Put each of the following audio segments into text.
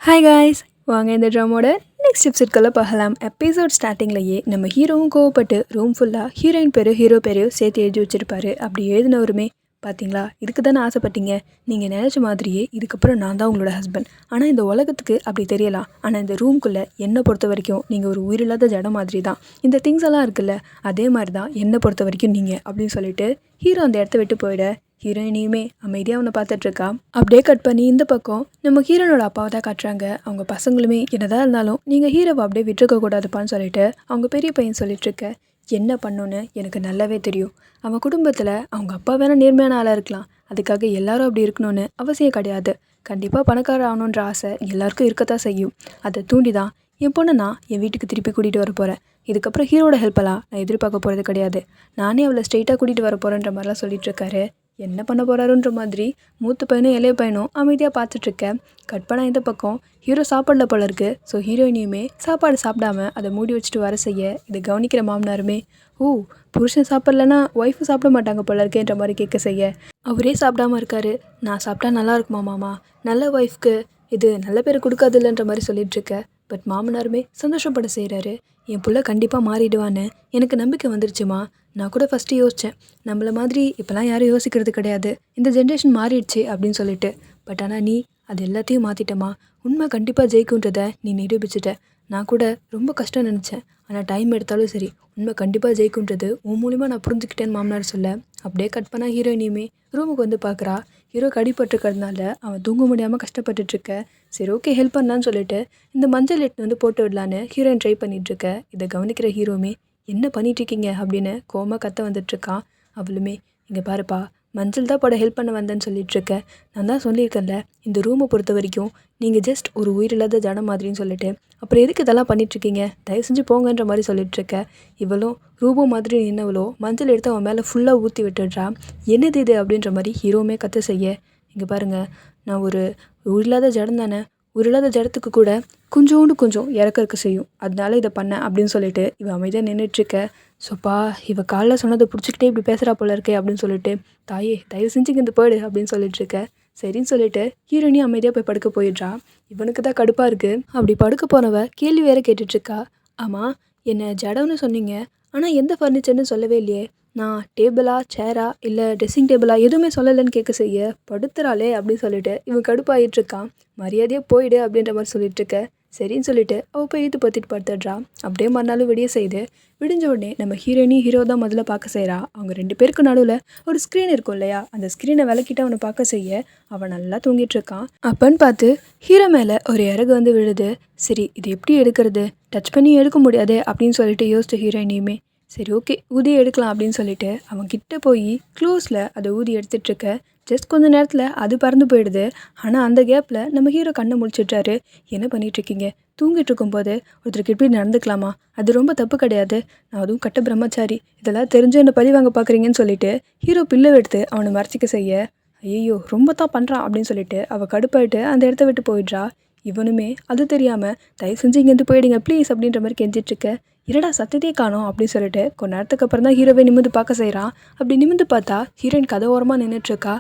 Hi guys, வாங்க இந்த ட்ராமோட next எபிசோட்குள்ளே பார்க்கலாம். எபிசோட் ஸ்டார்டிங்லேயே நம்ம ஹீரோவும் கோவப்பட்டு ரூம் ஃபுல்லாக ஹீரோயின் பேர் ஹீரோ பேரையும் சேர்த்து எழுதி வச்சிருப்பாரு. அப்படி எழுதினவருமே பார்த்தீங்களா, இதுக்கு தானே ஆசைப்பட்டீங்க, நீங்கள் நினச்ச மாதிரியே இதுக்கப்புறம் நான் தான் உங்களோட ஹஸ்பண்ட். ஆனால் இந்த உலகத்துக்கு அப்படி தெரியலாம், ஆனால் இந்த ரூம்குள்ளே என்னை பொறுத்த வரைக்கும் நீங்கள் ஒரு உயிரில்லாத ஜடம் மாதிரி தான். இந்த திங்ஸ் எல்லாம் இருக்குல்ல, அதே மாதிரி தான் என்னை பொறுத்த வரைக்கும் நீங்கள் அப்படின்னு சொல்லிட்டு ஹீரோ அந்த இடத்த விட்டு போயிட ஹீரோயினியுமே அமைதியாக அவனை பார்த்துட்ருக்கா. அப்படியே கட் பண்ணி இந்த பக்கம் நம்ம ஹீரோனோட அப்பாவை தான் காட்டுறாங்க. அவங்க பசங்களுமே என்னதான் இருந்தாலும் நீங்கள் ஹீரோவை அப்படியே விட்டுருக்க கூடாதுப்பான்னு சொல்லிட்டு அவங்க பெரிய பையன் சொல்லிட்டுருக்க. என்ன பண்ணணுன்னு எனக்கு நல்லாவே தெரியும். அவன் குடும்பத்தில் அவங்க அப்பா வேணால் நேர்மையான ஆளாக இருக்கலாம், அதுக்காக எல்லாரும் அப்படி இருக்கணும்னு அவசியம் கிடையாது. கண்டிப்பாக பணக்காரர் ஆகணுன்ற ஆசை எல்லாருக்கும் இருக்கத்தான் செய்யும். அதை தூண்டி தான் என் பொண்ணை நான் என் வீட்டுக்கு திருப்பி கூட்டிகிட்டு வர போகிறேன். இதுக்கப்புறம் ஹீரோட ஹெல்ப்பெல்லாம் நான் எதிர்பார்க்க போகிறது கிடையாது. நானே அவளை ஸ்ட்ரெயிட்டாக கூட்டிகிட்டு வர போகிறேன்ற மாதிரிலாம் சொல்லிட்டுருக்காரு. என்ன பண்ண போகிறாருன்ற மாதிரி மூத்த பையனும் இளைய பையனும் அமைதியாக பார்த்துட்ருக்கேன். கட் பண்ணால் இந்த பக்கம் ஹீரோ சாப்பிடல போல இருக்குது. ஸோ ஹீரோயினியுமே சாப்பாடு சாப்பிடாம அதை மூடி வச்சுட்டு வர செய்ய இதை கவனிக்கிற மாமனாருமே, புருஷன் சாப்பிட்லன்னா ஒய்ஃபு சாப்பிட மாட்டாங்க போல இருக்கேன்ற மாதிரி கேட்க செய்ய அவரே சாப்பிடாம இருக்காரு. நான் சாப்பிட்டா நல்லா இருக்குமா மாமா, நல்ல ஒய்ஃப்க்கு இது நல்ல பேர் கொடுக்காது இல்லைன்ற மாதிரி சொல்லிட்டுருக்க. பட் மாமனாருமே சந்தோஷப்பட செய்கிறாரு. என் புள்ள கண்டிப்பாக மாறிடுவான்னு எனக்கு நம்பிக்கை வந்துருச்சுமா. நான் கூட ஃபஸ்ட்டு யோசித்தேன், நம்மள மாதிரி இப்போலாம் யாரும் யோசிக்கிறது கிடையாது, இந்த ஜென்ரேஷன் மாறிடுச்சு அப்படின்னு சொல்லிட்டு. பட் ஆனால் நீ அது எல்லாத்தையும் மாற்றிட்டமா. உண்மை கண்டிப்பாக ஜெயிக்குன்றதை நீ நிரூபிச்சிட்ட. நான் கூட ரொம்ப கஷ்டம் நினச்சேன், ஆனால் டைம் எடுத்தாலும் சரி உண்மை கண்டிப்பாக ஜெயிக்குன்றது உன் மூலிமா நான் புரிஞ்சுக்கிட்டேன்னு மாமனார் சொல்ல. அப்படியே கட் பண்ணால் ஹீரோயினியுமே ரூமுக்கு வந்து பார்க்குறா. ஹீரோ கடிப்பட்டுருக்கிறதுனால அவன் தூங்க முடியாமல் கஷ்டப்பட்டுட்ருக்க. சரி ஓகே ஹெல்ப் பண்ணலான்னு சொல்லிட்டு இந்த மஞ்சள் எட்டு வந்து போட்டு விடலான்னு ஹீரோயின் ட்ரை பண்ணிகிட்ருக்க. இதை கவனிக்கிற ஹீரோமே, என்ன பண்ணிகிட்ருக்கீங்க அப்படின்னு கோவமாக கத்த வந்துட்டுருக்கான். அவளுமே, இங்கே பாருப்பா, மஞ்சள் தான் போட ஹெல்ப் பண்ண வந்தேன்னு சொல்லிகிட்ருக்க. நான் தான் சொல்லியிருக்கேன்ல, இந்த ரூமை பொறுத்த வரைக்கும் நீங்கள் ஜஸ்ட் ஒரு உயிரில்லாத ஜடம் மாதிரின்னு சொல்லிட்டு, அப்புறம் எதுக்கு இதெல்லாம் பண்ணிகிட்ருக்கீங்க, தயவு செஞ்சு போங்கன்ற மாதிரி சொல்லிகிட்ருக்க. இவளும் ரூபோ மாதிரி என்னவளோ மஞ்சள் எடுத்து அவன் மேலே ஃபுல்லாக ஊற்றி விட்டுடுறா. என்னது இது அப்படின்ற மாதிரி ஹீரோவுமே கத்த செய்ய, இங்கே பாருங்கள், நான் ஒரு உயிரில்லாத ஜடம் தானே, உயிரில்லாத ஜடத்துக்கு கூட கொஞ்சம் இறக்க இருக்க செய்யும், அதனால இதை பண்ணேன் அப்படின்னு சொல்லிட்டு இவன் அமைதியாக நின்றுட்டுருக்க. ஸோப்பா, இவ காலைல சொன்னதை பிடிச்சிக்கிட்டே இப்படி பேசுகிறா போல இருக்கே அப்படின்னு சொல்லிட்டு, தாயே தயவு செஞ்சு இங்கே போயிடு அப்படின்னு சொல்லிட்டுருக்க. சரின்னு சொல்லிட்டு ஹீரோயினி அமைதியாக போய் படுக்க போயிடுறா. இவனுக்கு தான் கடுப்பாக இருக்குது. அப்படி படுக்க போனவ கேள்வி வேற கேட்டுட்ருக்கா. ஆமாம், என்ன ஜடம்னு சொன்னீங்க, ஆனால் எந்த ஃபர்னிச்சர்னு சொல்லவே இல்லையே, நான் டேபிளா சேரா இல்லை ட்ரெஸ்ஸிங் டேபிளா எதுவுமே சொல்லலைன்னு கேட்க செய்ய படுத்துறாளே அப்படின்னு சொல்லிட்டு இவன் கடுப்பாகிட்டுருக்கான். மரியாதையாக போயிடு அப்படின்ற மாதிரி சொல்லிட்டுருக்க. சரின்னு சொல்லிட்டு அவள் போய் இழுத்து பற்றிட்டு படுத்துடுறா. அப்படியே மறுநாள் விடிய செய்து விடிஞ்ச உடனே நம்ம ஹீரோ தான் முதல்ல பார்க்க செய்கிறா. அவங்க ரெண்டு பேருக்கு நடுவில் ஒரு ஸ்க்ரீன் இருக்கும் இல்லையா, அந்த ஸ்க்ரீனை விளக்கிட்டு அவனை பார்க்க செய்ய அவன் நல்லா தூங்கிட்டுருக்கான். அப்பன்னு பார்த்து ஹீரோ மேலே ஒரு இறகு வந்து விழுது. சரி இது எப்படி எடுக்கிறது, டச் பண்ணி எடுக்க முடியாதே அப்படின்னு சொல்லிட்டு யோசிச்ச ஹீரோயினியுமே, சரி ஓகே ஊதி எடுக்கலாம் அப்படின்னு சொல்லிட்டு அவன் கிட்ட போய் க்ளோஸில் அதை ஊதி எடுத்துகிட்ருக்க. ஜஸ்ட் கொஞ்சம் நேரத்தில் அது பறந்து போயிடுது. ஆனால் அந்த கேப்பில் நம்ம ஹீரோ கண்ணை முழிச்சிட்றாரு. என்ன பண்ணிகிட்ருக்கீங்க, தூங்கிட்டு இருக்கும்போது ஒருத்தருக்கு இப்படி நடந்துக்கலாமா, அது ரொம்ப தப்பு கிடையாது, நான் அதுவும் கட்ட பிரம்மச்சாரி, இதெல்லாம் தெரிஞ்சு என்னை பழி வாங்க பார்க்குறீங்கன்னு சொல்லிட்டு ஹீரோ பில்லை எடுத்து அவனை மறைச்சிக்க செய்ய, ஐயோ ரொம்ப தான் பண்ணுறான் அப்படின்னு சொல்லிட்டு அவள் கடுப்பாயிட்டு அந்த இடத்த விட்டு போயிடுறா. இவனுமே அது தெரியாமல் தயவு செஞ்சு இங்கேருந்து போயிடுங்க ப்ளீஸ் அப்படின்ற மாதிரி கெஞ்சிட்ருக்க. இரடா சத்தத்தையே காணோம் அப்படின்னு சொல்லிட்டு கொஞ்ச நேரத்துக்கு அப்புறம் தான் ஹீரோவை நிமிந்து பார்க்க செய்கிறான். அப்படி நிமிந்து பார்த்தா ஹீரோயின் கதை ஓரமாக நின்றுட்டுருக்கா.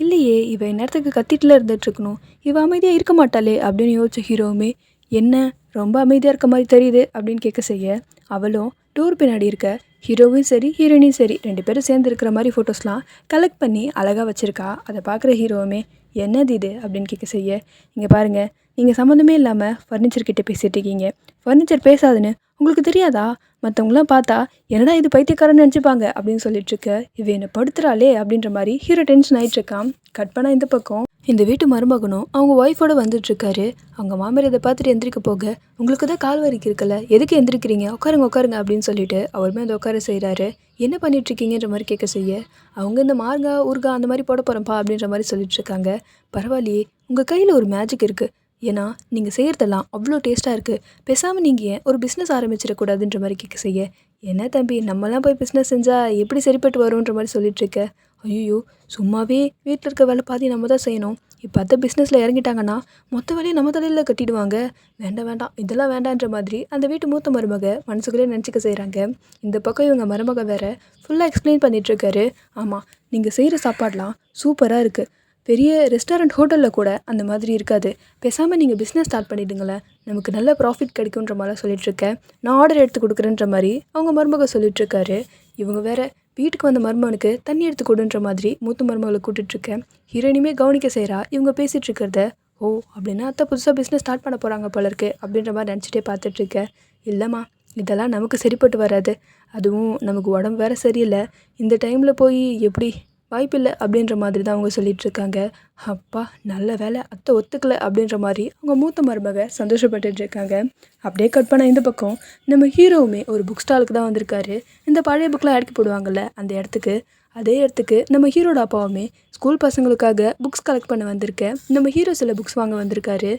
இல்லையே, இவன் இந்நேரத்துக்கு கத்திட்டுல இருந்துகிட்ருக்கணும், இவன் அமைதியாக இருக்க மாட்டாளே அப்படின்னு யோசிச்ச ஹீரோவுமே, என்ன ரொம்ப அமைதியாக இருக்க மாதிரி தெரியுது அப்படின்னு கேட்க செய்ய, அவளும் டோர் பின்னாடி இருக்க ஹீரோவும் சரி ஹீரோயினும் சரி ரெண்டு பேரும் சேர்ந்து இருக்கிற மாதிரி ஃபோட்டோஸ்லாம் கலெக்ட் பண்ணி அழகாக வச்சுருக்கா. அதை பார்க்குற ஹீரோவுமே, என்னது இது அப்படின்னு கேட்க செய்ய, இங்கே பாருங்கள், நீங்கள் சம்மந்தமே இல்லாமல் ஃபர்னிச்சர் கிட்டே பேசிகிட்டு இருக்கீங்க, ஃபர்னிச்சர் பேசாதுன்னு உங்களுக்கு தெரியாதா, மற்றவங்களாம் பார்த்தா என்னடா இது பைத்தியக்காரன்னு நினச்சிப்பாங்க அப்படின்னு சொல்லிட்டுருக்க. இவ என்னை படுத்துறாளே அப்படின்ற மாதிரி ஹீரோ டென்ஷன் ஆகிட்டுருக்கான். கட் பண்ணால் இந்த பக்கம் இந்த வீட்டு மருமகனும் அவங்க ஒய்ஃபோடு வந்துட்டுருக்காரு. அவங்க மாமியார் இதை பார்த்துட்டு எந்திரிக்க போக, உங்களுக்கு தான் கால் வலிக்கு இருக்குல்ல, எதுக்கு எந்திரிக்கிறீங்க, உட்காருங்க அப்படின்னு சொல்லிட்டு அவருமே அதை உட்கார செய்கிறாரு. என்ன பண்ணிகிட்ருக்கீங்கன்ற மாதிரி கேட்க செய்ய, அவங்க இந்த மார்கா ஊர்கா அந்த மாதிரி போட போகிறேன்ப்பா அப்படின்ற மாதிரி சொல்லிட்டுருக்காங்க. பரவாயில்லையே, உங்கள் கையில் ஒரு மேஜிக் இருக்குது, ஏன்னா நீங்கள் செய்கிறதெல்லாம் அவ்வளோ டேஸ்ட்டாக இருக்குது, பேசாமல் நீங்கள் ஏன் ஒரு பிஸ்னஸ் ஆரம்பிச்சிடக்கூடாதுன்ற மாதிரி கேட்க செய்ய, என்ன தம்பி நம்மலாம் போய் பிஸ்னஸ் செஞ்சால் எப்படி சரிப்பட்டு வரும்ன்ற மாதிரி சொல்லிட்டுருக்க. ஐயோ, சும்மாவே வீட்டில் இருக்க வேலை பாதி நம்ம தான் செய்யணும், இப்போ அந்த பிஸ்னஸில் இறங்கிட்டாங்கன்னா மொத்த வேலையை நம்ம தலையில் கட்டிடுவாங்க, வேண்டாம் இதெல்லாம் வேண்டான்ற மாதிரி அந்த வீட்டு மூத்த மருமக மனசுக்குள்ளே நினச்சிக்க செய்கிறாங்க. இந்த பக்கம் இவங்க மருமக வேறு ஃபுல்லாக எக்ஸ்பிளைன் பண்ணிகிட்ருக்காரு. ஆமாம், நீங்கள் செய்கிற சாப்பாடெலாம் சூப்பராக இருக்குது, பெரிய ரெஸ்டாரண்ட் ஹோட்டலில் கூட அந்த மாதிரி இருக்காது. பேசாமல் நீங்கள் பிஸ்னஸ் ஸ்டார்ட் பண்ணிவிடுங்களேன், நமக்கு நல்ல ப்ராஃபிட் கிடைக்குன்ற மாதிரிலாம் சொல்லிகிட்ருக்கேன். நான் ஆர்டர் எடுத்து கொடுக்குறேன்ற மாதிரி அவங்க மருமக சொல்லிகிட்ருக்காரு. இவங்க வேறு வீட்டுக்கு வந்த மருமகனுக்கு தண்ணி எடுத்து கொடுன்ற மாதிரி மூத்த மருமகளை கூட்டிகிட்ருக்கேன். ஹீரோயினுமே கவனிக்க செய்கிறா. இவங்க பேசிகிட்டு இருக்கிறத, ஓ அப்படின்னா அத்தை புதுசாக பிஸ்னஸ் ஸ்டார்ட் பண்ண போகிறாங்க போல இருக்கு அப்படின்ற மாதிரி நினச்சிட்டே பார்த்துட்ருக்கேன். இல்லைம்மா, இதெல்லாம் நமக்கு சரிப்பட்டு வராது. அதுவும் நமக்கு உடம்பு வேறு சரியில்லை. இந்த டைமில் போய் எப்படி, வாய்ப்பில்லை அப்படின்ற மாதிரி தான் அவங்க சொல்லிகிட்ருக்காங்க. அப்பா நல்ல வேலை அத்தை ஒத்துக்கலை அப்படின்ற மாதிரி அவங்க மூத்த மருமக சந்தோஷப்பட்டுருக்காங்க. அப்படியே கட் பண்ண இந்த பக்கம் நம்ம ஹீரோவுமே ஒரு புக் ஸ்டாலுக்கு தான் வந்திருக்காரு. இந்த பழைய புக்கெலாம் அடுக்கி போடுவாங்கள்ல அந்த இடத்துக்கு. அதே இடத்துக்கு நம்ம ஹீரோட அப்பாவுமே ஸ்கூல் பசங்களுக்காக புக்ஸ் கலெக்ட் பண்ண வந்திருக்கேன். நம்ம ஹீரோ சில புக்ஸ் வாங்க வந்திருக்காரு.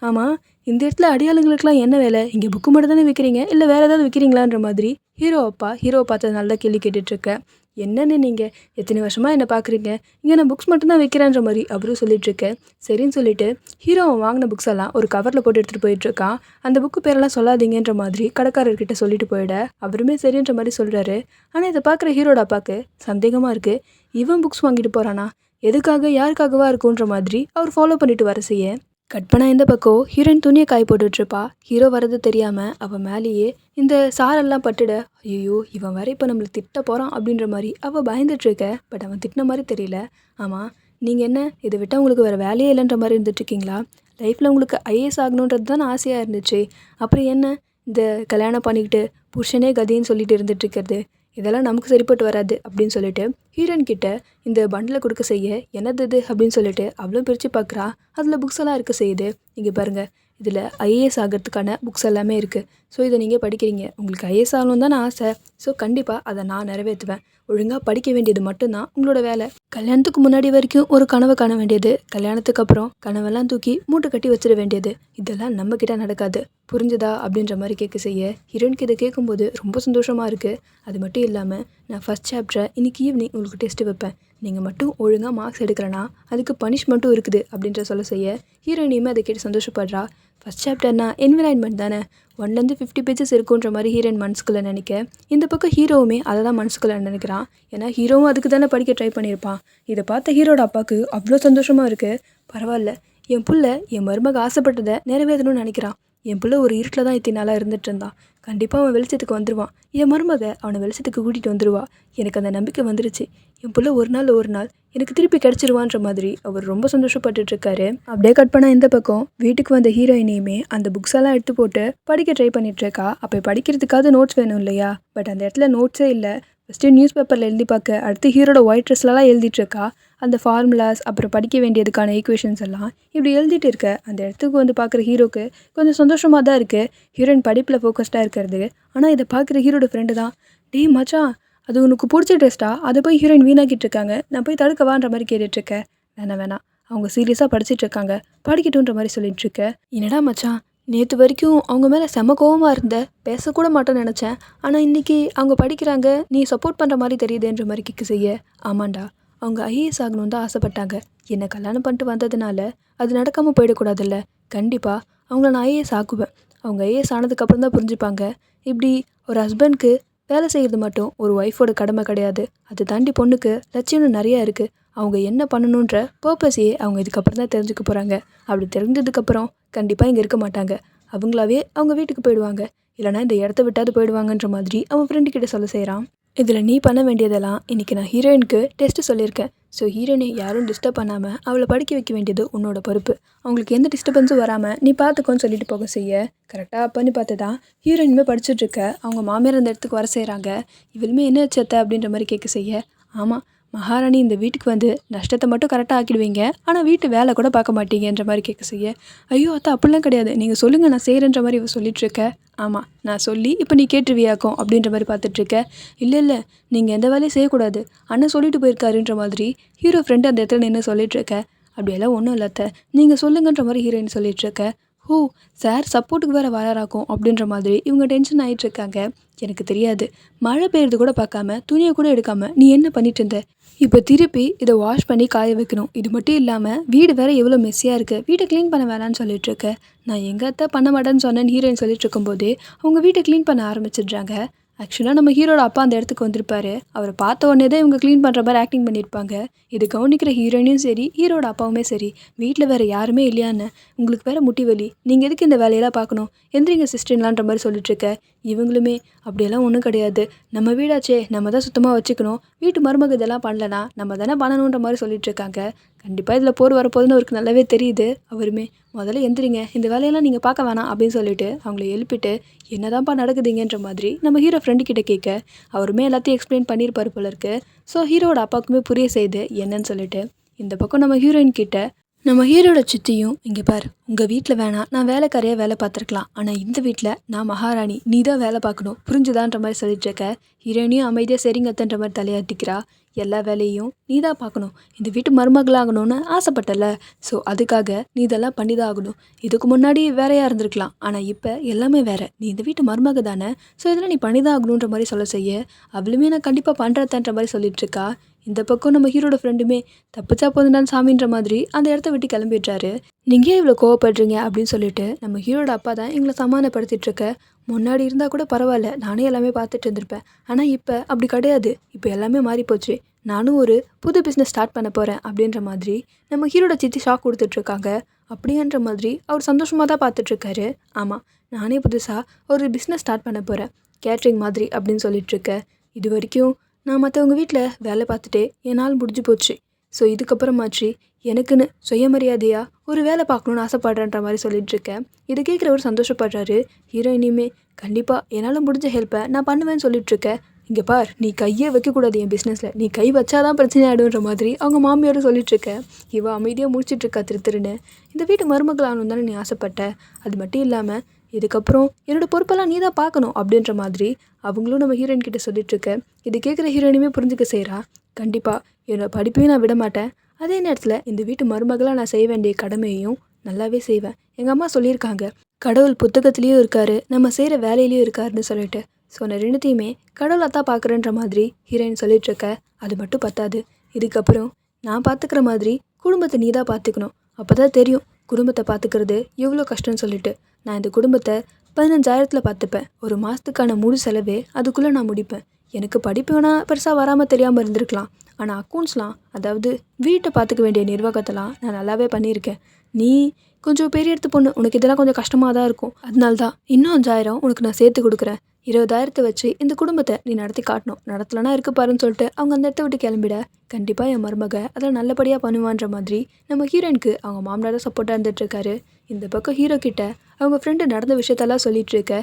ஆமாம், இந்த இடத்துல அடியாளுங்களுக்குலாம் என்ன வேலை? இங்கே புக்கு மட்டும் தானே விற்கிறீங்க, இல்லை வேறு ஏதாவது விற்கிறீங்களான்ற மாதிரி ஹீரோவை பார்த்து நல்லா கேள்வி கேட்டுட்ருக்கேன். என்னென்னு நீங்கள் எத்தனை வருஷமாக என்னை பார்க்குறீங்க, இங்கே நான் புக்ஸ் மட்டும்தான் வைக்கிறேன்ற மாதிரி அவரும் சொல்லிகிட்ருக்கேன். சரின்னு சொல்லிவிட்டு ஹீரோவை வாங்கின புக்ஸ் எல்லாம் ஒரு கவரில் போட்டு எடுத்துகிட்டு போயிட்டுருக்கான். அந்த புக்கு பேரெல்லாம் சொல்லாதீங்கன்ற மாதிரி கடைக்காரர்கிட்ட சொல்லிட்டு போயிட அவருமே சரின்ற மாதிரி சொல்கிறாரு. ஆனால் இதை பார்க்குற ஹீரோட அப்பாவுக்கு சந்தேகமாக இருக்குது. இவன் புக்ஸ் வாங்கிட்டு போகிறானா, எதுக்காக, யாருக்காகவா இருக்குன்ற மாதிரி அவர் ஃபாலோ பண்ணிட்டு வர செய்ய கட் பண்ணால் இந்த பக்கம் ஹீரோயின் துணியை காய போட்டுட்ருப்பா. ஹீரோ வரது தெரியாமல் அவள் மேலேயே இந்த சாரெல்லாம் பட்டுட, ஐயோ இவன் வேற இப்போ நம்மளை திட்ட போகிறான் அப்படின்ற மாதிரி அவள் பயந்துட்டுருக்க. பட் அவன் திட்டின மாதிரி தெரியல. ஆமாம், நீங்கள் என்ன இதை விட்டால் உங்களுக்கு வேறு வேலையே இல்லைன்ற மாதிரி இருந்துட்டுருக்கீங்களா? லைஃப்பில் உங்களுக்கு ஐஏஎஸ் ஆகணுன்றது தான் ஆசையாக இருந்துச்சு. அப்புறம் என்ன இந்த கல்யாணம் பண்ணிக்கிட்டு புருஷனே கதின்னு சொல்லிட்டு இருந்துகிட்ருக்கிறது, இதெல்லாம் நமக்கு சரிப்பட்டு வராது அப்படின்னு சொல்லிட்டு ஹீரோயின் கிட்ட இந்த பண்டில் கொடுக்க செய்ய, என்னது இது அப்படின்னு சொல்லிட்டு அவளும் பிரித்து பார்க்குறா. அதில் புக்ஸ் எல்லாம் இருக்க செய்யுது. இங்கே பாருங்கள், இதில் ஐஏஎஸ் ஆகிறதுக்கான புக்ஸ் எல்லாமே இருக்குது. ஸோ இதை நீங்கள் படிக்கிறீங்க, உங்களுக்கு ஐஏஎஸ் ஆகணும் தானே ஆசை. ஸோ கண்டிப்பாக அதை நான் நிறைவேற்றுவேன். ஒழுங்காக படிக்க வேண்டியது மட்டும்தான் உங்களோட வேலை. கல்யாணத்துக்கு முன்னாடி வரைக்கும் ஒரு கனவை காண வேண்டியது, கல்யாணத்துக்கு அப்புறம் கனவெல்லாம் தூக்கி மூட்டை கட்டி வச்சிட வேண்டியது, இதெல்லாம் நம்மக்கிட்ட நடக்காது, புரிஞ்சுதா அப்படின்ற மாதிரி கேட்க செய்ய ஹீரோயினுக்கு இதை கேட்கும்போது ரொம்ப சந்தோஷமாக இருக்குது. அது மட்டும் இல்லாமல் நான் ஃபஸ்ட் சாப்டரை இன்றைக்கி ஈவினிங் உங்களுக்கு டெஸ்ட்டு வைப்பேன், நீங்கள் மட்டும் ஒழுங்காக மார்க்ஸ் எடுக்கிறனா அதுக்கு பனிஷ்மெண்ட்டும் இருக்குது அப்படின்ற சொல்ல செய்ய ஹீரோயினையுமே அதை கேட்டு சந்தோஷப்படுறா. ஃபஸ்ட் சாப்டர்னா என்விரான்மெண்ட் தானே, 1லேருந்து 50 பேஜஸ் இருக்குன்ற மாதிரி ஹீரோயின் மனசுக்குள்ளே நினைக்க, இந்த பக்கம் ஹீரோவுமே அதை தான் மனசுக்குள்ளே நினைக்கிறான். ஏன்னா ஹீரோவும் அதுக்கு தானே படிக்க ட்ரை பண்ணியிருப்பான். இதை பார்த்த ஹீரோட அப்பாவுக்கு அவ்வளோ சந்தோஷமாக இருக்குது. பரவாயில்ல, என் புள்ள என் மருமக ஆசைப்பட்டதை நிறைவேற்றணும்னு நினைக்கிறான். என் பிள்ளை ஒரு இருட்டில் தான் இத்தனை நாளாக இருந்துட்டு இருந்தான், கண்டிப்பாக அவன் வெளிச்சத்துக்கு வந்துடுவான், என் மருமக அவனை வெளிச்சத்துக்கு கூட்டிகிட்டு வந்துடுவா, எனக்கு அந்த நம்பிக்கை வந்துருச்சு, என் பிள்ளை ஒரு நாள் எனக்கு திருப்பி கிடச்சிருவான்ற மாதிரி அவர் ரொம்ப சந்தோஷப்பட்டுட்ருக்காரு. அப்படியே கட் பண்ணால் இந்த பக்கம் வீட்டுக்கு வந்த ஹீரோயினையுமே அந்த புக்ஸ் எல்லாம் எடுத்து போட்டு படிக்க ட்ரை பண்ணிகிட்ருக்கா. அப்போ படிக்கிறதுக்காவது நோட்ஸ் வேணும் இல்லையா? பட் அந்த இடத்துல நோட்ஸே இல்லை. ஃபஸ்ட்டு நியூஸ் பேப்பரில் எழுதி பார்க்க, அடுத்து ஹீரோட ஒயிட் ட்ரெஸ்லலாம் எழுதிட்டுருக்கா. அந்த ஃபார்முலாஸ் அப்புறம் படிக்க வேண்டியதுக்கான ஈக்குவேஷன்ஸ் எல்லாம் இப்படி எழுதிட்டு இருக்க அந்த இடத்துக்கு வந்து பார்க்குற ஹீரோக்கு கொஞ்சம் சந்தோஷமாக தான் இருக்குது. ஹீரோயின் படிப்பில் ஃபோக்கஸ்டாக இருக்கிறது. ஆனால் இதை பார்க்குற ஹீரோட ஃப்ரெண்டு தான், டே மச்சான் அது உனக்கு பிடிச்ச ட்ரெஸ்ட்டா, அதை போய் ஹீரோயின் வீணாக்கிட்டு இருக்காங்க, நான் போய் தடுக்கவான்ற மாதிரி கேட்டுட்ருக்கேன். வேணாம் அவங்க சீரியஸாக படிச்சுட்டு இருக்காங்க, படிக்கட்டுன்ற மாதிரி சொல்லிகிட்ருக்க. என்னடா மச்சான், நேற்று வரைக்கும் அவங்க மேலே செம கோவமாக இருந்த, பேசக்கூட மாட்டேன்னு நினச்சேன், ஆனால் இன்றைக்கி அவங்க படிக்கிறாங்க, நீ சப்போர்ட் பண்ணுற மாதிரி தெரியுதுன்ற மாதிரி கேட்க செய்ய, ஆமாண்டா அவங்க ஐஏஎஸ் ஆகணுன்னு தான் ஆசைப்பட்டாங்க, என்னை கல்யாணம் பண்ணிட்டு வந்ததுனால அது நடக்காமல் போயிடக்கூடாதுல்ல, கண்டிப்பாக அவங்கள நான் ஐஏஎஸ் ஆக்குவேன். அவங்க ஐஏஎஸ் ஆனதுக்கப்புறம் தான் புரிஞ்சுப்பாங்க, இப்படி ஒரு ஹஸ்பண்ட்க்கு வேலை செய்கிறது மட்டும் ஒரு ஒய்ஃபோட கடமை கிடையாது, அதை தாண்டி பொண்ணுக்கு லட்சியம்னு நிறையா இருக்குது, அவங்க என்ன பண்ணணுன்ற பர்பஸையே அவங்க இதுக்கப்புறம் தான் தெரிஞ்சுக்க போகிறாங்க. அப்படி தெரிஞ்சதுக்கப்புறம் கண்டிப்பாக இங்கே இருக்க மாட்டாங்க, அவங்களாவே அவங்க வீட்டுக்கு போயிடுவாங்க, இல்லைனா இந்த இடத்த விட்டாது போயிடுவாங்கன்ற மாதிரி அவன் ஃப்ரெண்டுக்கிட்ட சொல்ல செய்கிறான். இதில் நீ பண்ண வேண்டியதெல்லாம் இன்றைக்கி நான் ஹீரோயினுக்கு டெஸ்ட்டு சொல்லியிருக்கேன். ஸோ ஹீரோயினை யாரும் டிஸ்டர்ப் பண்ணாமல் அவளை படிக்க வைக்க வேண்டியது உன்னோட பொறுப்பு, அவங்களுக்கு எந்த டிஸ்டர்பன்ஸும் வராமல் நீ பார்த்துக்கோன்னு சொல்லிட்டு போக செய்ய கரெக்டாக பண்ணி பார்த்து தான் ஹீரோயினுமே படிச்சுட்ருக்க அவங்க மாமியார் அந்த இடத்துக்கு வர செய்கிறாங்க. இவளுமே என்ன வச்சத்த அப்படின்ற மாதிரி கேட்க செய்ய, ஆமாம் மகாராணி இந்த வீட்டுக்கு வந்து நஷ்டத்தை மட்டும் கரெக்டாக ஆக்கிடுவீங்க, ஆனால் வீட்டு வேலை கூட பார்க்க மாட்டீங்கன்ற மாதிரி கேட்க செய்ய, ஐயோ அத்தை அப்படிலாம் கிடையாது, நீங்கள் சொல்லுங்கள் நான் செய்கிறேன்ற மாதிரி இவ சொல்லிகிட்ருக்க. ஆமாம் நான் சொல்லி இப்போ நீ கேட்டுருவியாக்கும் அப்படின்ற மாதிரி பார்த்துட்ருக்க. இல்லை நீங்கள் எந்த வேலையும் செய்யக்கூடாது, அண்ணன் சொல்லிட்டு போயிருக்காருன்ற மாதிரி ஹீரோ ஃப்ரெண்டு அந்த இடத்துல நின்று சொல்லிகிட்ருக்க. அப்படியெல்லாம் ஒன்றும் இல்லத்த, நீங்கள் சொல்லுங்கன்ற மாதிரி ஹீரோயின் சொல்லிகிட்ருக்க. ஓ சார் சப்போர்ட்டுக்கு வேறு வராராக்கும் அப்படின்ற மாதிரி இவங்க டென்ஷன் ஆகிட்டுருக்காங்க. எனக்கு தெரியாது, மழை பெய்யுறது கூட பார்க்காம துணியை கூட எடுக்காமல் நீ என்ன பண்ணிட்டு இருந்த, இப்போ திருப்பி இதை வாஷ் பண்ணி காய வைக்கணும், இது மட்டும் இல்லாமல் வீடு வேறு எவ்வளோ மெஸ்ஸியாக இருக்குது, வீட்டை க்ளீன் பண்ண வேணான்னு சொல்லிட்டுருக்க. நான் எங்கள் அத்தை பண்ண மாட்டேன்னு சொன்னேன்னு ஹீரோயின் சொல்லிட்டு இருக்கும்போதே அவங்க வீட்டை க்ளீன் பண்ண ஆரம்பிச்சிடுறாங்க. ஆக்சுவலாக நம்ம ஹீரோட அப்பா அந்த இடத்துக்கு வந்திருப்பாரு. அவரை பார்த்த உடனே தான் இவங்க க்ளீன் பண்ணுற மாதிரி ஆக்டிங் பண்ணியிருப்பாங்க. இது கவனிக்கிற ஹீரோயினும் சரி, ஹீரோட அப்பாவுமே சரி, வீட்டில் வேறு யாருமே இல்லையான்னு, உங்களுக்கு வேறு முட்டி வலி, நீங்கள் எதுக்கு இந்த வேலையெல்லாம் பார்க்கணும், எந்திரிங்க சிஸ்டர்லான்ற மாதிரி சொல்லிட்டுருக்க. இவங்களுமே அப்படியெல்லாம் ஒன்றும் கிடையாது, நம்ம வீடாச்சே நம்ம தான் சுத்தமாக வச்சுக்கணும், வீட்டு மருமக இதெல்லாம் பண்ணலனா நம்ம தானே பண்ணணுன்ற மாதிரி சொல்லிட்டுருக்காங்க. கண்டிப்பாக இதில் போர் வரப்போகுதுன்னு அவருக்கு நல்லாவே தெரியுது. அவருமே முதல்ல எந்திரிங்க, இந்த வேலையெல்லாம் நீங்கள் பார்க்க வேணாம் அப்படின்னு சொல்லிட்டு அவங்கள எழுப்பிட்டு என்னதான்ப்பா நடக்குதுங்கன்ற மாதிரி நம்ம ஹீரோ ஃப்ரெண்டு கிட்ட கேட்க, அவருமே எல்லாத்தையும் எக்ஸ்பிளைன் பண்ணியிருப்பார் போல இருக்கு. ஸோ ஹீரோட அப்பாவுக்குமே புரிய செய்யுது என்னன்னு சொல்லிட்டு. இந்த பக்கம் நம்ம ஹீரோயின் கிட்ட நம்ம ஹீரோட சித்தியும், இங்கே பார், உங்கள் வீட்டில் வேணாம், நான் வேலைக்காரையாக வேலை பார்த்துருக்கலாம், ஆனால் இந்த வீட்டில் நான் மகாராணி, நீ தான் வேலை பார்க்கணும், புரிஞ்சுதான்ற மாதிரி சொல்லிட்டு இருக்க. ஹீரோயினையும் அமைதியாக சரிங்க அத்தன்ற மாதிரி தலையாட்டிக்கிறா. எல்லா வேலையும் நீ தான் பார்க்கணும், இந்த வீட்டு மருமகளாகணும்னு ஆசைப்பட்டல, ஸோ அதுக்காக நீ இதெல்லாம் பண்ணி தான் ஆகணும். இதுக்கு முன்னாடி வேறையாக இருந்திருக்கலாம், ஆனால் இப்போ எல்லாமே வேறு, நீ இந்த வீட்டு மருமக தானே, ஸோ இதெல்லாம் நீ பண்ணி தான் ஆகணுன்ற மாதிரி சொல்ல செய்ய, அவளுமே நான் கண்டிப்பாக பண்ணுறதன்ற மாதிரி சொல்லிட்டு இருக்கா. இந்த பக்கம் நம்ம ஹீரோட ஃப்ரெண்டுமே தப்பிச்சா போதுதான் சாமின்ற மாதிரி அந்த இடத்த விட்டு கிளம்பிடுறாரு. நீங்கள் இவ்வளோ கோவப்படுறீங்க அப்படின்னு சொல்லிட்டு நம்ம ஹீரோட அப்பா தான் எங்களை சமாதானப்படுத்திட்டு இருக்க. முன்னாடி இருந்தால் கூட பரவாயில்ல, நானே எல்லாமே பார்த்துட்டு இருந்திருப்பேன், ஆனால் இப்போ அப்படி கிடையாது, இப்போ எல்லாமே மாறிப்போச்சு, நானும் ஒரு புது பிஸ்னஸ் ஸ்டார்ட் பண்ண போகிறேன் அப்படின்ற மாதிரி நம்ம ஹீரோட சித்தி ஷாக் கொடுத்துட்ருக்காங்க. அப்படின்ற மாதிரி அவர் சந்தோஷமாக தான் பார்த்துட்ருக்காரு. ஆமாம், நானே புதுசாக ஒரு பிஸ்னஸ் ஸ்டார்ட் பண்ண போகிறேன், கேட்ரிங் மாதிரி அப்படின்னு சொல்லிட்டுருக்க. இது வரைக்கும் நான் மற்றவங்க வீட்டில் வேலை பார்த்துட்டே என் நாள் முடிஞ்சு போச்சு, ஸோ இதுக்கப்புறமாச்சு எனக்குன்னு சுயமரியாதையாக ஒரு வேலை பார்க்கணுன்னு ஆசைப்படுறேன்ற மாதிரி சொல்லிட்டுருக்கேன். இதை கேட்குறவர் சந்தோஷப்படுறாரு. ஹீரோயினியுமே கண்டிப்பாக என்னால் முடிஞ்ச ஹெல்ப்பை நான் பண்ணுவேன்னு சொல்லிட்டுருக்கேன். இங்கே பார், நீ கையே வைக்கக்கூடாது என் பிஸ்னஸில், நீ கை வச்சாதான் பிரச்சனை ஆகிடுன்ற மாதிரி அவங்க மாமியாரும் சொல்லிட்டுருக்கேன். இவள் அமைதியாக முடிச்சிட்ருக்கா திருன்னு. இந்த வீட்டு மருமகள் ஆகணும் தானே நீ ஆசைப்பட்ட, அது மட்டும் இல்லாமல் இதுக்கப்புறம் என்னோடய பொறுப்பெல்லாம் நீ தான் பார்க்கணும் அப்படின்ற மாதிரி அவங்களும் நம்ம ஹீரோயின் கிட்ட சொல்லிட்டுருக்க. இது கேட்குற ஹீரோயினுமே புரிஞ்சுக்க செய்கிறா. கண்டிப்பாக என்னோடய படிப்பையும் நான் விட மாட்டேன், அதே நேரத்தில் இந்த வீட்டு மருமகளாக நான் செய்ய வேண்டிய கடமையையும் நல்லாவே செய்வேன். எங்கள் அம்மா சொல்லியிருக்காங்க, கடவுள் புத்தகத்துலேயும் இருக்கார், நம்ம செய்கிற வேலையிலையும் இருக்காருன்னு சொல்லிட்டு. ஸோ நான் ரெண்டுத்தையுமே கடவுளாக தான் பார்க்குறேன்ற மாதிரி ஹீரோயின் சொல்லிகிட்ருக்க. அது மட்டும் பத்தாது, இதுக்கப்புறம் நான் பார்த்துக்கிற மாதிரி குடும்பத்தை நீ தான் பார்த்துக்கணும், அப்போ தான் தெரியும் குடும்பத்தை பார்த்துக்கிறது எவ்வளோ கஷ்டம்னு சொல்லிட்டு. நான் இந்த குடும்பத்தை 15,000 பார்த்துப்பேன், ஒரு மாதத்துக்கான முழு செலவே அதுக்குள்ளே நான் முடிப்பேன். எனக்கு படிப்பு வேணால் பெருசாக வராமல் தெரியாமல் இருந்திருக்கலாம், ஆனால் அக்கௌண்ட்ஸ்லாம், அதாவது வீட்டை பார்த்துக்க வேண்டிய நிர்வாகத்தெல்லாம் நான் நல்லாவே பண்ணியிருக்கேன். நீ கொஞ்சம் பெரிய எடுத்து பொண்ணு, உனக்கு இதெல்லாம் கொஞ்சம் கஷ்டமாக தான் இருக்கும், அதனால தான் இன்னும் 5,000 உனக்கு நான் சேர்த்து கொடுக்குறேன், 20,000 வச்சு இந்த குடும்பத்தை நீ நடத்தி காட்டணும், நடத்தலைன்னா இருக்கு பாருன்னு சொல்லிட்டு அவங்க அந்த இடத்த விட்டு கிளம்பிட. கண்டிப்பாக என் மருமக அதெல்லாம் நல்லபடியாக பண்ணுவான்ற மாதிரி நம்ம ஹீரோயினுக்கு அவங்க மாமனார் சப்போர்ட்டாக இருந்துகிட்ருக்காரு. இந்த பக்கம் ஹீரோ கிட்ட அவங்க ஃப்ரெண்டு நடந்த விஷயத்தெல்லாம் சொல்லிகிட்டு இருக்க.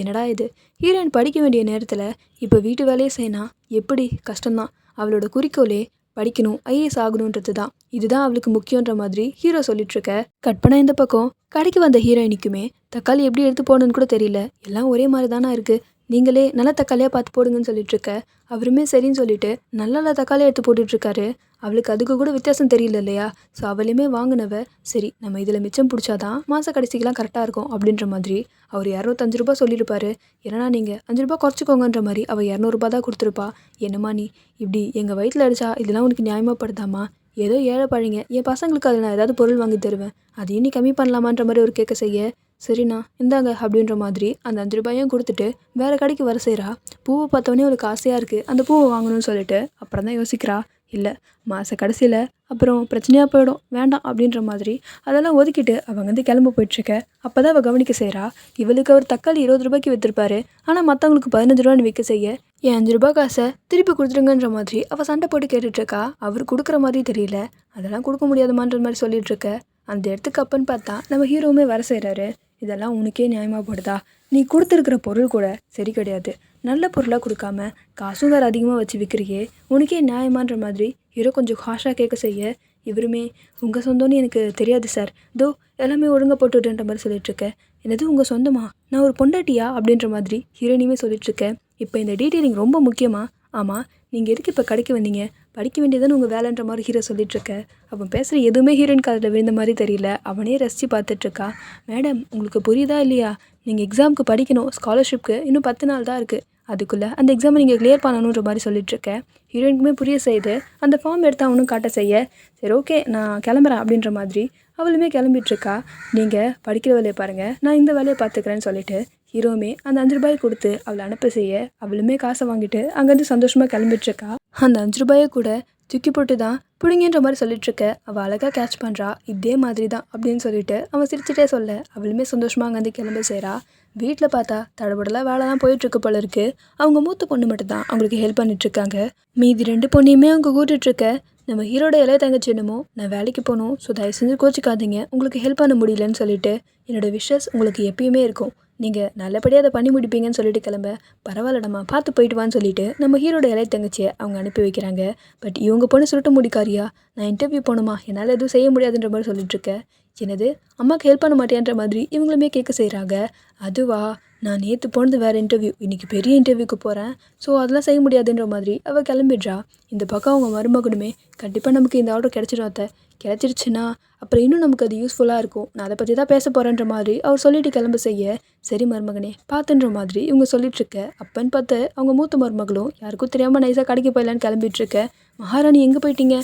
என்னடா இது, ஹீரோயின் படிக்க வேண்டிய நேரத்தில் இப்போ வீட்டு வேலையை செய்யணும், எப்படி கஷ்டம்தான், அவளோட குறிக்கோளே படிக்கணும், ஐஏஎஸ் ஆகணுன்றது தான், இதுதான் அவளுக்கு முக்கியன்ற மாதிரி ஹீரோ சொல்லிட்டுருக்க. கட் பண்ண இந்த பக்கம் கடைக்கு வந்த ஹீரோயினுக்குமே தக்காளி எப்படி எடுத்து போடணுன்னு கூட தெரியல, எல்லாம் ஒரே மாதிரி தானே இருக்குது, நீங்களே நல்ல தக்காளியாக பார்த்து போடுங்கன்னு சொல்லிட்டுருக்க. அவருமே சரின்னு சொல்லிட்டு நல்ல தக்காளியாக எடுத்து போட்டுட்ருக்காரு. அவளுக்கு அதுக்கு கூட வித்தியாசம் தெரியல இல்லையா. ஸோ அவளையுமே வாங்கினவ, சரி நம்ம இதில் மிச்சம் பிடிச்சாதான் மாத கடைசிக்கெலாம் கரெக்டாக இருக்கும் அப்படின்ற மாதிரி அவர் 205 ரூபா சொல்லியிருப்பாரு. ஏன்னா நீங்கள் 5 ரூபா குறைச்சிக்கோங்கன்ற மாதிரி அவள் 200 தான் கொடுத்துருப்பா. என்னம்மா நீ இப்படி எங்கள் வயிற்றில் அடிச்சா இதெல்லாம் உனக்கு நியாயமாகப்படுதாம்மா, ஏதோ ஏழை பழிங்க, என் பசங்களுக்கு அதில் நான் ஏதாவது பொருள் வாங்கி தருவேன், அதையும் நீ கம்மி பண்ணலாமான்ற மாதிரி ஒரு கேட்க செய்ய, சரிண்ணா இந்தாங்க அப்படின்ற மாதிரி அந்த 5 ரூபாயும் கொடுத்துட்டு வேறு கடைக்கு வர செய்கிறா. பூவை பார்த்தோன்னே அவளுக்கு ஆசையாக இருக்குது அந்த பூவை வாங்கணும்னு சொல்லிட்டு. அப்புறம் தான் யோசிக்கிறா, இல்லை மாத கடைசியில் அப்புறம் பிரச்சனையாக போயிடும், வேண்டாம் அப்படின்ற மாதிரி அதெல்லாம் ஒதுக்கிட்டு அவங்க வந்து கிளம்ப போயிட்டுருக்க. அப்போ தான் அவள் கவனிக்க செய்கிறா, இவளுக்கு அவர் தக்காளி 20 ரூபாய்க்கு விற்றுருப்பாரு, ஆனால் மற்றவங்களுக்கு 15 ரூபான்னு விற்க செய்ய, என் 5 ரூபா காசை திருப்பி கொடுத்துருங்கன்ற மாதிரி அவள் சண்டை போட்டு கேட்டுட்ருக்கா. அவர் கொடுக்குற மாதிரி தெரியல, அதெல்லாம் கொடுக்க முடியாதுமான்ற மாதிரி சொல்லிகிட்ருக்க. அந்த இடத்துக்கு அப்பன்னு பார்த்தா நம்ம ஹீரோவுமே வர செய்கிறாரு. இதெல்லாம் உனக்கே நியாயமாக போடுதா, நீ கொடுத்துருக்கிற பொருள் கூட சரி கிடையாது, நல்ல பொருளாக கொடுக்காம காசும் வேறு அதிகமாக வச்சு விற்கிறியே, உனக்கே நியாயமான்ற மாதிரி ஹீரோ கொஞ்சம் ஹாஷாக கேட்க செய்ய, இவருமே உங்கள் சொந்தம்னு எனக்கு தெரியாது சார், தோ எல்லாமே ஒழுங்காக போட்டுவிட்டுன்ற மாதிரி சொல்லிட்டுருக்கேன். என்னது உங்கள் சொந்தமா, நான் ஒரு பொண்டாட்டியா அப்படின்ற மாதிரி ஹீரோயினுமே சொல்லிட்டுருக்கேன். இப்போ இந்த டீட்டெயிலிங் ரொம்ப முக்கியமாக. ஆமாம், நீங்கள் எதுக்கு இப்போ கடைக்கு வந்தீங்க, படிக்க வேண்டியதானே உங்கள் வேலைன்ற மாதிரி ஹீரோ சொல்லிட்டுருக்க. அவன் பேசுகிற எதுவுமே ஹீரோயின் காதில் விழுந்த மாதிரி தெரியல. அவனே ரசித்து பார்த்துட்ருக்கா. மேடம் உங்களுக்கு புரியுதா இல்லையா, நீங்கள் எக்ஸாமுக்கு படிக்கணும், ஸ்காலர்ஷிப்க்கு இன்னும் 10 நாள் தான் இருக்குது, அதுக்குள்ளே அந்த எக்ஸாமை நீங்கள் கிளியர் பண்ணணுன்ற மாதிரி சொல்லிட்டுருக்கேன். ஹீரோயினுக்குமே புரிய செய்து அந்த ஃபார்ம் எடுத்து அவனும் காட்ட செய்ய, சரி ஓகே நான் கிளம்புறேன் அப்படின்ற மாதிரி அவளுமே கிளம்பிட்டுருக்கா. நீங்கள் படிக்கிற வேலையை பாருங்கள், நான் இந்த வேலையை பார்த்துக்கிறேன்னு சொல்லிட்டு ஹீரோவுமே அந்த 5 ரூபாயை கொடுத்து அவளை அனுப்ப செய்ய அவளுமே காசை வாங்கிட்டு அங்கேருந்து சந்தோஷமாக கிளம்பிட்டுருக்கா. அந்த 5 ரூபாயை கூட தூக்கி போட்டு தான் பிடிங்கின்ற மாதிரி சொல்லிட்டுருக்க. அவள் அழகாக கேட்ச் பண்ணுறா. இதே மாதிரி தான் அப்படின்னு சொல்லிட்டு அவன் சிரிச்சிட்டே சொல்ல அவளுமே சந்தோஷமாக அங்கேருந்து கிளம்ப செய்கிறா. வீட்டில் பார்த்தா தடபடலாம் வேலை தான் போயிட்டுருக்கு போல இருக்கு. அவங்க மூத்த பொண்ணு மட்டும்தான் அவங்களுக்கு ஹெல்ப் பண்ணிட்டுருக்காங்க. மீதி 2 பொண்ணையுமே அவங்க கூட்டிகிட்ருக்க. நம்ம ஹீரோட இளைய தங்கச்சி என்னமோ நான் வேலைக்கு போகணும், ஸோ தயவு செஞ்சு கோச்சிக்காதீங்க, உங்களுக்கு ஹெல்ப் பண்ண முடியலன்னு சொல்லிட்டு என்னோடய விஷஸ் உங்களுக்கு எப்பயுமே இருக்கும், நீங்கள் நல்லபடியாக அதை பண்ணி முடிப்பீங்கன்னு சொல்லிட்டு கிளம்ப. பரவாயில்லடம்மா பார்த்து போயிட்டு வான்னு சொல்லிட்டு நம்ம ஹீரோட இளைய தங்கச்சியை அவங்க அனுப்பி வைக்கிறாங்க. பட் இவங்க பொண்ணு சுருட்டு முடிக்காரியா, நான் இன்டர்வியூ போகணுமா, என்னால் எதுவும் செய்ய முடியாதுன்ற மாதிரி சொல்லிட்டுருக்கேன். என்னது அம்மாவுக்கு ஹெல்ப் பண்ண மாட்டேன்ற மாதிரி இவங்களுமே கேட்க செய்கிறாங்க. அதுவா, நான் நேற்று போனது வேறு இன்டர்வியூ, இன்றைக்கி பெரிய இன்டர்வியூக்கு போகிறேன், ஸோ அதெல்லாம் செய்ய முடியாதுன்ற மாதிரி அவள் கிளம்பிடுறா. இந்த பக்கம் அவங்க மருமகனுமே கண்டிப்பாக நமக்கு இந்த ஆர்டர் கிடச்சிடும் அத்தை, கிடச்சிருச்சுன்னா அப்புறம் இன்னும் நமக்கு அது யூஸ்ஃபுல்லாக இருக்கும், நான் அதை பற்றி தான் பேச போகிறேன்ற மாதிரி அவர் சொல்லிட்டு கிளம்ப செய்ய, சரி மருமகனே பார்த்துன்ற மாதிரி இவங்க சொல்லிட்டுருக்க. அப்பன்னு பார்த்து அவங்க மூத்த மருமகளும் யாருக்கும் தெரியாமல் நைஸாக கடைக்கு போயிடலான்னு கிளம்பிட்டுருக்க. மகாராணி எங்கே போயிட்டீங்க,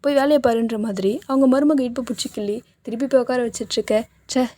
போய் வேலையை பாருன்ற மாதிரி அவங்க மருமக இடுப்பு பிடிச்சி கிள்ளி திருப்பி போய் உட்கார வச்சிட்ருக்க.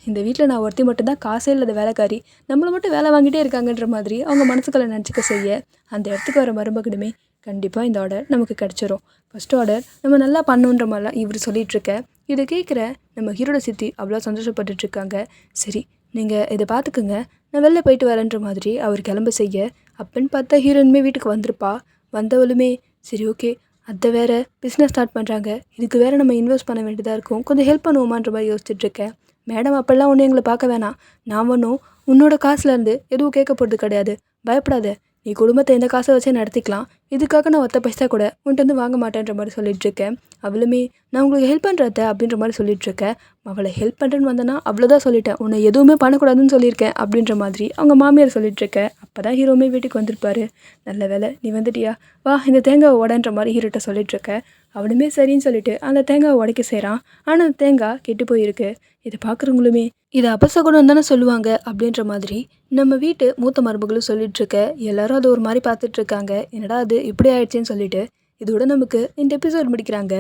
இந்த வீட்டில் நான் ஒருத்தி மட்டும்தான் காசே இல்லாத வேலைக்காரி, நம்மளை மட்டும் வேலை வாங்கிட்டே இருக்காங்கன்ற மாதிரி அவங்க மனசுக்களை நினச்சிக்க செய்ய, அந்த இடத்துக்கு வர மருமகனுமே கண்டிப்பாக இந்த ஆர்டர் நமக்கு கிடச்சிரும், ஃபஸ்ட் ஆர்டர் நம்ம நல்லா பண்ணோன்ற மாதிரிலாம் இவர் சொல்லிகிட்ருக்க. இதை கேட்குற நம்ம ஹீரோட சித்தி அவ்வளோ சந்தோஷப்பட்டுட்ருக்காங்க. சரி நீங்கள் இதை பார்த்துக்குங்க, நான் வெளில போயிட்டு வரேன்ற மாதிரி அவர் கிளம்ப செய்ய, அப்பன்னு பார்த்தா ஹீரோயினுமே வீட்டுக்கு வந்திருப்பா. வந்தவளுமே சரி ஓகே, அதை வேறு பிஸ்னஸ் ஸ்டார்ட் பண்ணுறாங்க, இதுக்கு வேறு நம்ம இன்வெஸ்ட் பண்ண வேண்டியதாக இருக்கும், கொஞ்சம் ஹெல்ப் பண்ணுவோமான்ற மாதிரி யோசிச்சுட்ருக்கேன். மேடம் அப்போல்லாம் ஒன்றும் எங்களை பார்க்க வேணாம், நான் ஒன்றும் உன்னோட காசுலேருந்து எதுவும் கேட்க போகிறது கிடையாது, பயப்படாத, நீ குடும்பத்தை எந்த காசை வச்சே நடத்திக்கலாம், இதுக்காக நான் ஒத்த பைசா கூட உன்ட்டு வாங்க மாட்டேன்ற மாதிரி சொல்லிகிட்ருக்கேன். அவளுமே நான் உங்களுக்கு ஹெல்ப் பண்ணுறத அப்படின்ற மாதிரி சொல்லிகிட்ருக்கேன். அவளை ஹெல்ப் பண்ணுறேன்னு வந்தேன்னா அவ்வளோதான் சொல்லிட்டேன், உன்னை எதுவுமே பண்ணக்கூடாதுன்னு சொல்லியிருக்கேன் அப்படின்ற மாதிரி அவங்க மாமியார் சொல்லிகிட்ருக்கேன். அப்போ தான் ஹீரோமே வீட்டுக்கு வந்திருப்பாரு. நல்ல வேலை நீ வந்துட்டியா, வா இந்த தேங்காவை உடன்ற மாதிரி ஹீரோட்ட சொல்லிகிட்ருக்கேன். அவனுமே சரின்னு சொல்லிட்டு அந்த தேங்காவை உடைக்க செய்கிறான். ஆனால் அந்த தேங்காய் கெட்டு போயிருக்கு. இதை பார்க்குறவங்களுமே இதை அபசகுணம் தானே சொல்லுவாங்க அப்படின்ற மாதிரி நம்ம வீட்டு மூத்த மருமகளும் சொல்லிகிட்ருக்க. எல்லாரும் அது ஒரு மாதிரி பார்த்துட்ருக்காங்க, என்னடா அது இப்படி ஆயிடுச்சுன்னு சொல்லிட்டு. இதோட நமக்கு இந்த எபிசோட் முடிக்கிறாங்க.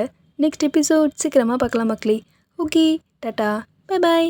நெக்ஸ்ட் எபிசோட் சீக்கிரமாக பார்க்கலாம் மக்களே. Okay, tata, bye bye.